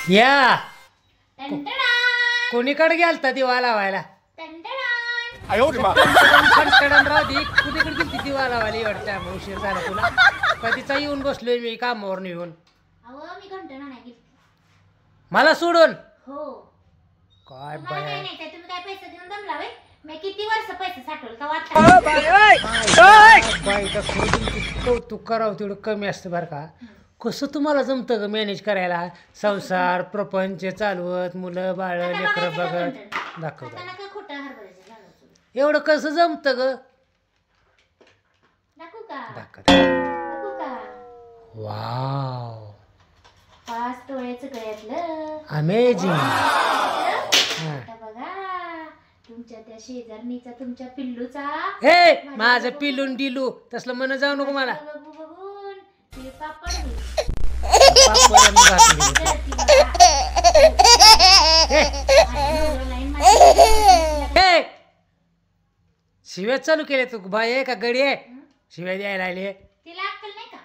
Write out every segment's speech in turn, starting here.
या टंटणान कोणीकडे गेलता दिवा लावायला? टंटणान खंटडन राव दे. कुणीकडे गेलती दिवा लावायला? एवढा टाइम उशीर झाला तुला. कधीचा येऊन बसलोय मी कामावर येऊन. अहो मी घंटणा नाही गेली. मला सोडून हो काय तुम्हाला बाया. काय नाही काय तुम्ही काय पैसे देऊन दमला व्हय? मी किती वर्ष पैसे साठवलं का वाटतं बाईला खरं कौतुक करावं तेवढं कमी असतं बरं का. कसं तुम्हाला जमतं ग मॅनेज करायला? संसार प्रपंच चालवत मुलं बाळ लेकरं बघत दाखवत आता नका खोटं हरभऱ्याचं झालं तुला. एवढं कसं जमतं ग? दाखवू का दाखव. दाखवू का वाव 5 तोळ्याचं गळ्यातलं अमेझिंग. आता बघा तुमच्या त्या शेजारणीचा तुमच्या पिल्लूचा हे माझं पिलून डिलू तसलं म्हण जाऊ नको मला. बघू बघून ते पापड होईल. पापड घातली. जळती बघा. आणि लाईन मध्ये हे शिव्या चालू केले तू बाई आहे का गडी आहे? शिव्या द्यायला लागले. तिला अक्कल नाही का?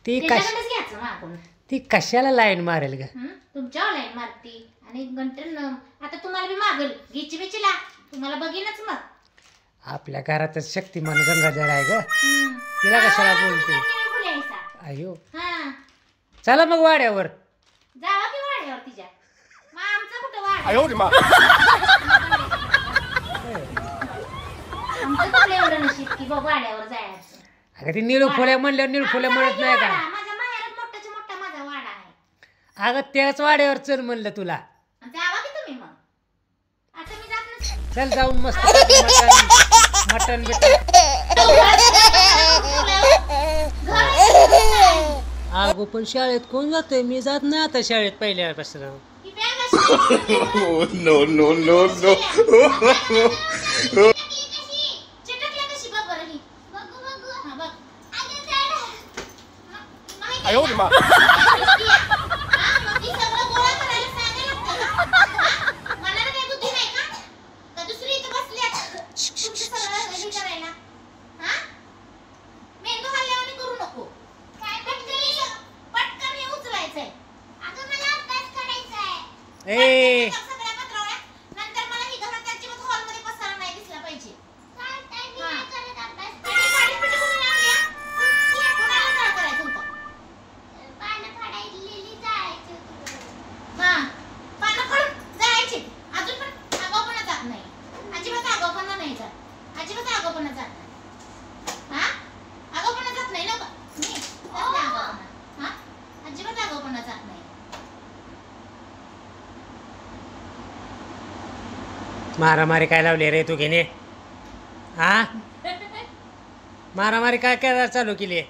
ती त्याच्याकडेच घ्यायचं मागून. ती कशाला लाईन मारेल ग? तुमच्या लाईन मारती आणि गंटन आता तुम्हाला बी मागल घिची बिचीला तुम्हाला बघीनच मग. आपल्या घरातच शक्तिमान गंगाधर आहे ग. तिला कशाला बोलते? फुलायचा अयो हा चला मग वाड्यावर. जावा की वाड्यावर तिच्या. मग आमचं कुठं वाड? आमचं कुठलं एवढं नशीब की बाबा वाड्यावर जायचं. अगं ती निळफुल्या म्हणल्यावर निळफुल्या म्हणत नाही का? माझ्या माहेरात मोठाच्या मोठा माझा वाडा आहे. अगं त्याच वाड्यावर चल म्हणलं तुला. जावा की तुम्ही मग. आता मी जात नसते. चल जाऊन मस्त मटन मटन बिटन. अगो पण शाळेत कोण जातोय? मी जात नाही आता शाळेत पहिल्यापासून. ही बॅग अशी चिटकल्या कशी बघ बरं ही. हा, बघ. मग ती सगळं गोळा करायला सांगायला लागतं का? मनाला काही बुद्धी नाही का? का दुसरी इथं बसल्यात तुमचं सगळं हे करायला? हा? मेंदू हलल्यावानी करू नको. पटकन हे उचलायचंय. अगं मला अभ्यास करायचा आहे. ए सगळ्या पत्रावळ्या नंतर मला ही घरात अजिबात हॉलमध्ये पसारा नाही दिसला पाहिजे. मारामारी काय लावली रे तू घेणे? हा मारामारी काय करायला चालू केली?